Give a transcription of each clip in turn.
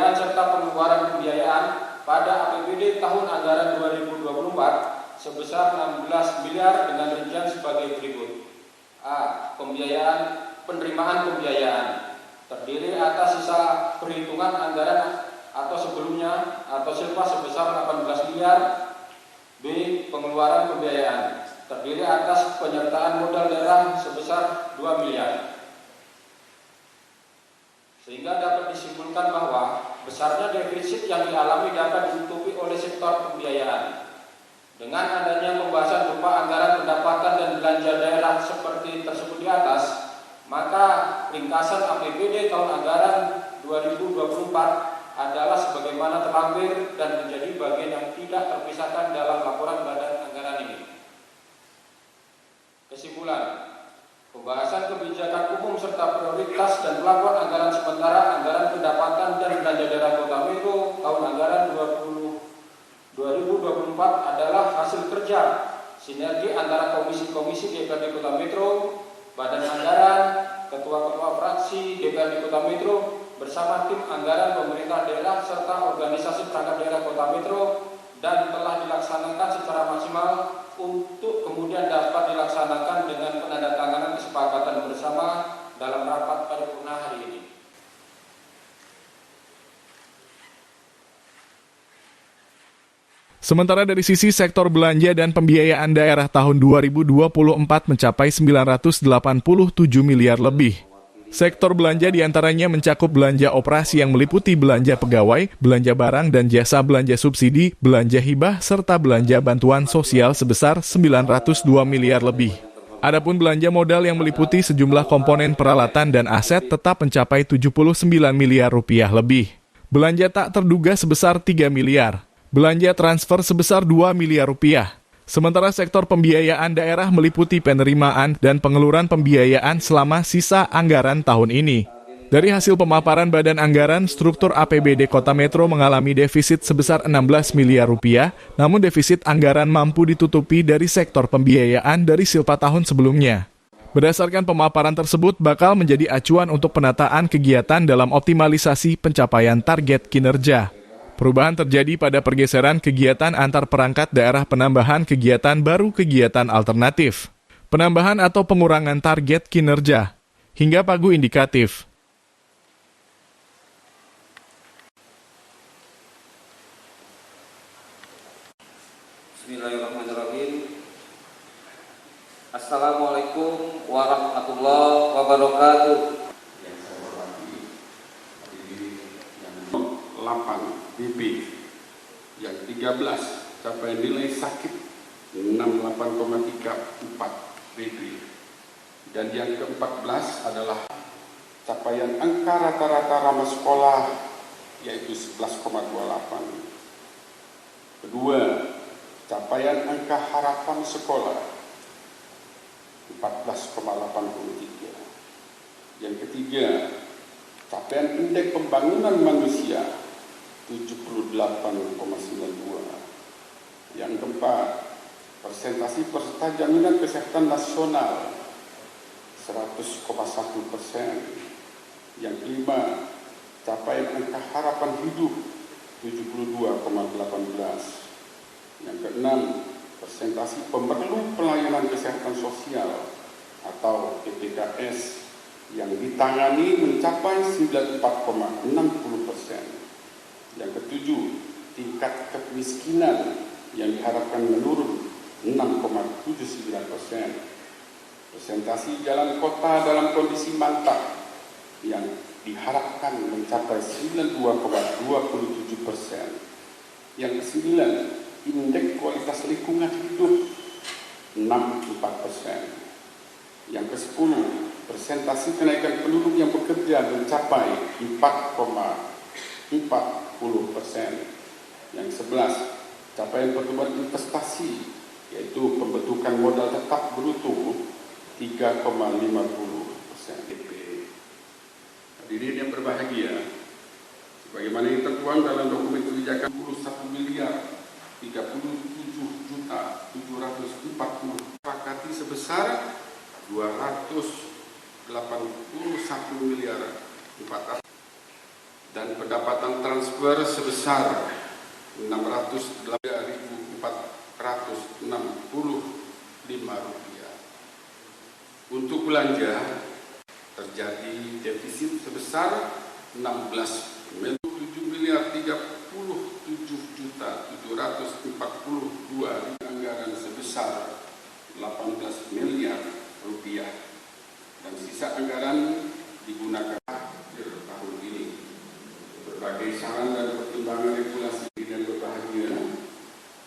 pembiayaan serta pengeluaran pembiayaan pada APBD tahun anggaran 2024 sebesar 16 miliar dengan rincian sebagai berikut. A. Penerimaan pembiayaan terdiri atas sisa perhitungan anggaran atau sebelumnya atau silpa sebesar 18 miliar. B. Pengeluaran pembiayaan terdiri atas penyertaan modal daerah sebesar 2 miliar. Sehingga dapat disimpulkan bahwa besarnya defisit yang dialami dapat ditutupi oleh sektor pembiayaan. Dengan adanya pembahasan berupa anggaran pendapatan dan belanja daerah seperti tersebut di atas, maka ringkasan APBD tahun anggaran 2024 adalah sebagaimana terlampir dan menjadi bagian yang tidak terpisahkan dalam laporan badan anggaran ini. Kesimpulan, pembahasan kebijakan umum serta prioritas dan pelaporan anggaran sementara anggaran pendapatan dan belanja daerah Kota Metro tahun anggaran 2024 adalah hasil kerja sinergi antara komisi-komisi DPRD Kota Metro, badan anggaran, ketua-ketua fraksi DPRD Kota Metro bersama tim anggaran pemerintah daerah serta organisasi perangkat daerah Kota Metro dan telah dilaksanakan secara maksimal untuk kemudian dapat dilaksanakan dengan penandatanganan kesepakatan bersama dalam rapat paripurna hari ini. Sementara dari sisi sektor belanja dan pembiayaan daerah tahun 2024 mencapai 987 miliar lebih. Sektor belanja diantaranya mencakup belanja operasi yang meliputi belanja pegawai, belanja barang dan jasa, belanja subsidi, belanja hibah, serta belanja bantuan sosial sebesar 902 miliar lebih. Adapun belanja modal yang meliputi sejumlah komponen peralatan dan aset tetap mencapai 79 miliar rupiah lebih. Belanja tak terduga sebesar 3 miliar. Belanja transfer sebesar 2 miliar rupiah. Sementara sektor pembiayaan daerah meliputi penerimaan dan pengeluaran pembiayaan selama sisa anggaran tahun ini. Dari hasil pemaparan Badan Anggaran, struktur APBD Kota Metro mengalami defisit sebesar 16 miliar rupiah, namun defisit anggaran mampu ditutupi dari sektor pembiayaan dari silpa tahun sebelumnya. Berdasarkan pemaparan tersebut bakal menjadi acuan untuk penataan kegiatan dalam optimalisasi pencapaian target kinerja. Perubahan terjadi pada pergeseran kegiatan antar perangkat daerah, penambahan kegiatan baru, kegiatan alternatif, penambahan atau pengurangan target kinerja, hingga pagu indikatif. Bismillahirrahmanirrahim. Assalamualaikum warahmatullahi wabarakatuh. Yang saya hormati hadirin yang 8 BP, yang 13 capaian nilai sakit 68,34 BP, dan yang ke-14 adalah capaian angka rata-rata ramah sekolah yaitu 11,28. Kedua, capaian angka harapan sekolah 14,83. Yang ketiga, capaian indeks pembangunan manusia 78,92. Yang keempat, persentase peserta jaminan kesehatan nasional 100,1%. Yang kelima, capaian angka harapan hidup 72,18. Yang keenam, persentase pemerlu pelayanan kesehatan sosial atau PPKS yang ditangani mencapai 94,60%. Yang ketujuh, tingkat kemiskinan yang diharapkan menurun 6,79%. Persentase jalan kota dalam kondisi mantap yang diharapkan mencapai 92,27%. Yang kesembilan, indeks kualitas lingkungan hidup 64%. Yang ke-10, persentase kenaikan penduduk yang bekerja mencapai 4,40%. Yang 11, capaian pertumbuhan investasi yaitu pembentukan modal tetap bruto 3,50%. Hadirin yang berbahagia, sebagaimana yang tertuang dalam dokumen kebijakan 21 miliar 37.740 sepakati sebesar 281 miliar 400. dan pendapatan transfer sebesar Rp603.465. Untuk belanja terjadi defisit sebesar Rp16.037.742 anggaran sebesar Rp18 miliar dan sisa anggaran digunakan akhir tahun ini. Berbagai saran dan pertimbangan regulasi dan berbahagia.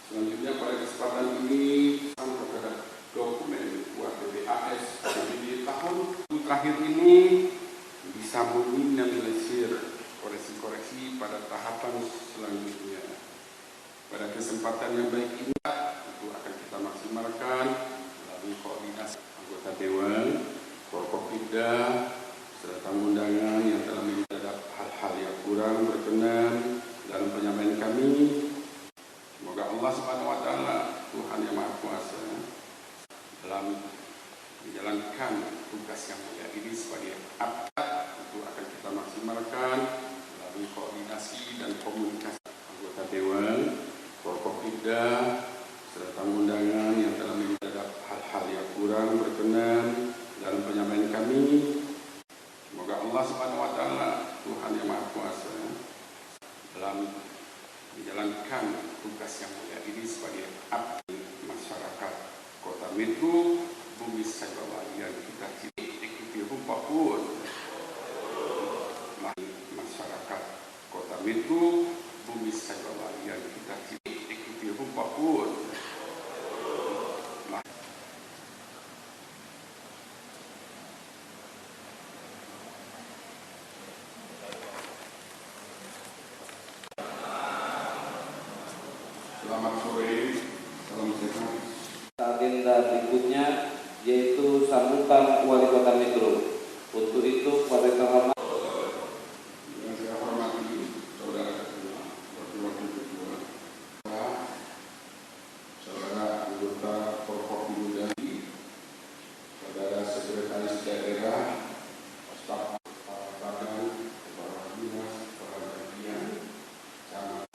Selanjutnya pada kesempatan ini terhadap dokumen UAPBAS di tahun terakhir ini bisa meminimalisir koreksi-koreksi pada tahapan selanjutnya. Pada kesempatan yang baik ini itu akan kita maksimalkan melalui koordinasi anggota Dewan, Forkopimda, serta undangan yang telah menjadi hal-hal yang kurang berkenan dalam penyampaian kami. Semoga Allah Subhanahu wa taala, Tuhan yang Maha Kuasa, dalam menjalankan tugas yang mulia ini sebagai abad itu akan kita maksimalkan melalui koordinasi dan komunikasi anggota Dewan, Forkopimda, serta undangan yang telah menjadi hal-hal yang kurang berkenan dalam penyampaian kami. Semoga Allah Subhanahu wa taala, Tuhan yang Maha Kuasa, dalam menjalankan tugas yang mulia ini sebagai abdi masyarakat Kota Metro Bumi Sajawa yang kita ikuti apapun masyarakat Kota Metro Bumi Sajawa yang kita ikuti apapun. Selamat sore, salam sehat. Agenda berikutnya yaitu sambutan Wali Kota Metro. Untuk itu, kepada terhormat Yang saya hormati saudara ketua, wakil ketua, saudara anggota Forkopimda, saudara sekretaris daerah, staf badan, kepala dinas, kepala bagian, camat.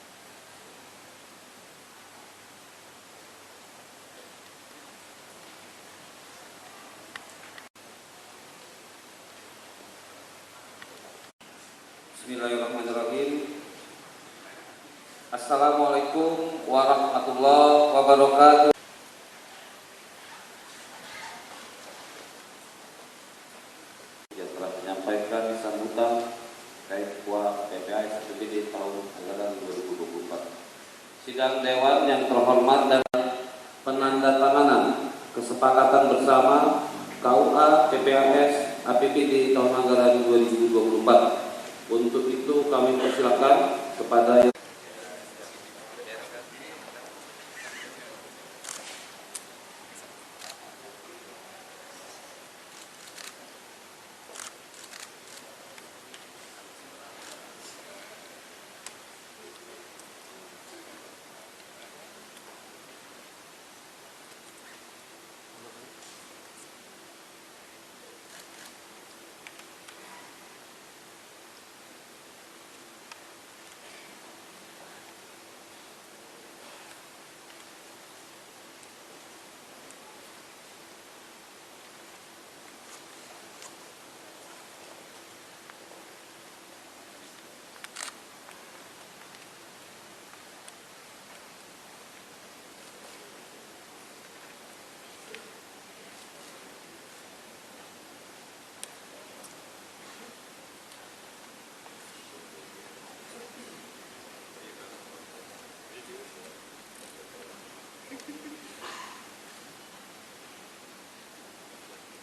Bismillahirrahmanirrahim. Assalamualaikum warahmatullahi wabarakatuh. Yang telah menyampaikan sambutan terkait UAPBAS APBD tahun anggaran 2024. Sidang Dewan yang terhormat dan penandatanganan kesepakatan bersama KUA PPAS APBD tahun anggaran 2024. Untuk itu kami persilakan kepada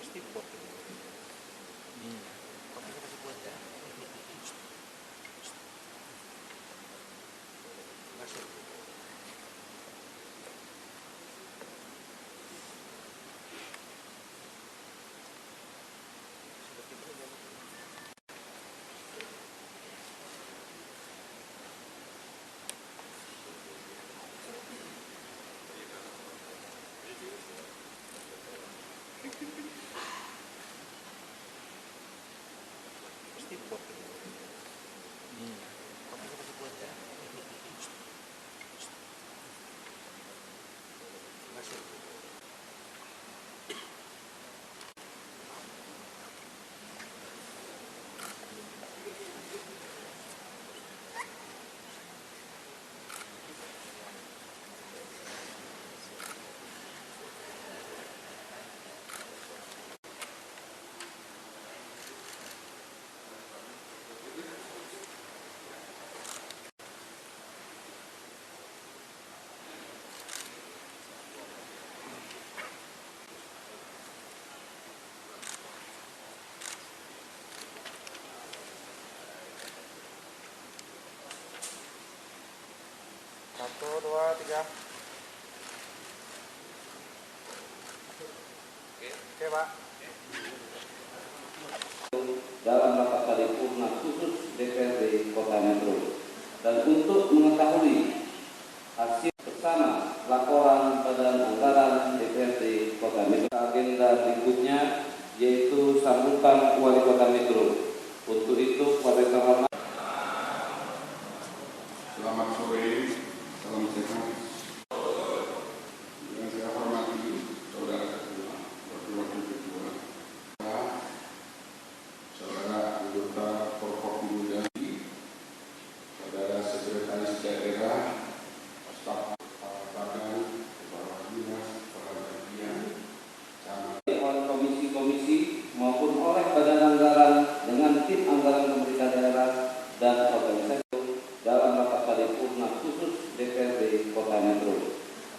Pasti pot. dalam rapat paripurna khusus DPRD Kota Metro. Dan untuk mengetahui hasil bersama laporan Badan Anggaran DPRD Kota Metro, agenda berikutnya yaitu sambutan Wali Kota Metro. Untuk itu, pada terhormat. Selamat sore, salam sehat. Yang saya hormati Saudara Ketua, Wakil Ketua, Saudara anggota Forkopimda, Saudara Sekretaris Daerah, Staf Badan, Kepala Dinas, Kepala Bagian, oleh komisi-komisi maupun oleh Badan Anggaran dengan tim anggaran pemerintah daerah dan organisasi dalam rapat paripurna khusus DPRD Kota Metro.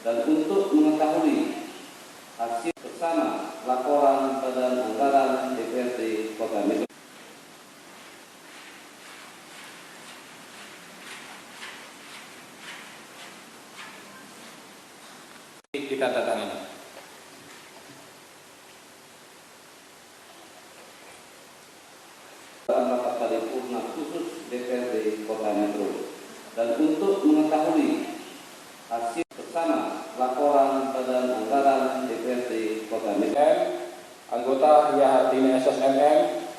Dan untuk mengetahui hasil bersama laporan Badan Anggaran DPRD Kota Metro. Ditandatangani. Dalam rapat paripurna khusus DPRD Kota Metro. Dan untuk mengetahui hasil bersama laporan Badan Anggaran DPRD Kota Metro. Anggota Ria Hartini SSMM,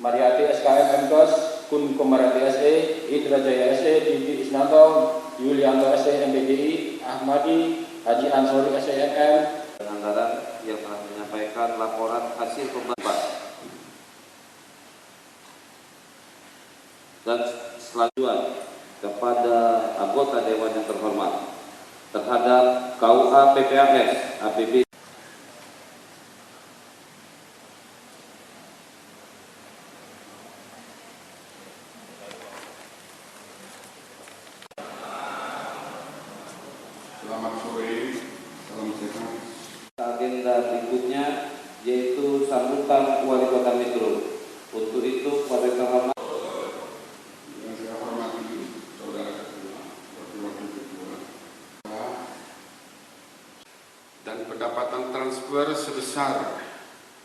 Mariati SKM MKOS, Kun Komarati SE, Indra Jaya SE, Didi Isnanto, Yulianto SE MBDI, Ahmadi, Haji Ansori SEMM. Anggaran yang telah menyampaikan laporan hasil pembahasan. Dan selanjutnya kepada anggota Dewan yang terhormat terhadap KUA PPAS APBD. selamat sore, salam sehat. Agenda berikutnya yaitu sambutan Wali Kota Metro. Untuk itu, pada terhormat. Yang saya hormati Saudara Ketua, Wakil Ketua, dan pendapatan transfer sebesar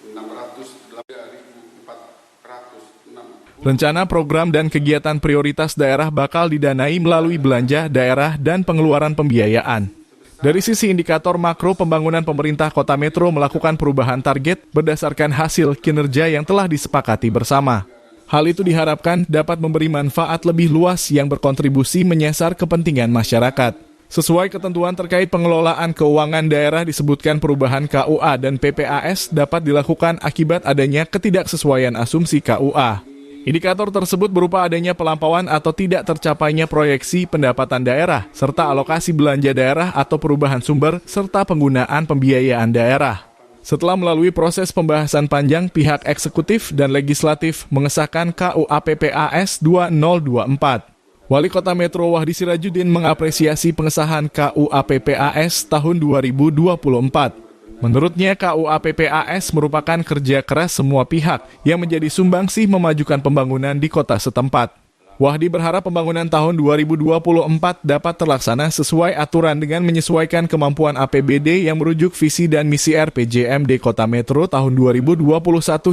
608.406. Rencana program dan kegiatan prioritas daerah bakal didanai melalui belanja daerah dan pengeluaran pembiayaan. Dari sisi indikator makro, pembangunan pemerintah Kota Metro melakukan perubahan target berdasarkan hasil kinerja yang telah disepakati bersama. Hal itu diharapkan dapat memberi manfaat lebih luas yang berkontribusi menyasar kepentingan masyarakat. Sesuai ketentuan terkait pengelolaan keuangan daerah disebutkan perubahan KUA dan PPAS dapat dilakukan akibat adanya ketidaksesuaian asumsi KUA. Indikator tersebut berupa adanya pelampauan atau tidak tercapainya proyeksi pendapatan daerah, serta alokasi belanja daerah atau perubahan sumber, serta penggunaan pembiayaan daerah. Setelah melalui proses pembahasan panjang, pihak eksekutif dan legislatif mengesahkan KUA PPAS 2024. Wali Kota Metro Wahdi Sirajudin mengapresiasi pengesahan KUA PPAS tahun 2024. Menurutnya, KUA PPAS merupakan kerja keras semua pihak yang menjadi sumbangsih memajukan pembangunan di kota setempat. Wahdi berharap pembangunan tahun 2024 dapat terlaksana sesuai aturan dengan menyesuaikan kemampuan APBD yang merujuk visi dan misi RPJMD Kota Metro tahun 2021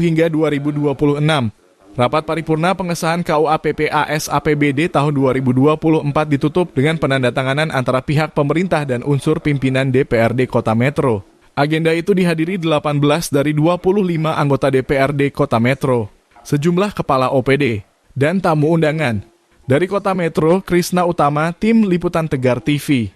hingga 2026. Rapat paripurna pengesahan KUA PPAS APBD tahun 2024 ditutup dengan penandatanganan antara pihak pemerintah dan unsur pimpinan DPRD Kota Metro. Agenda itu dihadiri 18 dari 25 anggota DPRD Kota Metro, sejumlah kepala OPD, dan tamu undangan. Dari Kota Metro, Krisna Utama, Tim Liputan Tegar TV.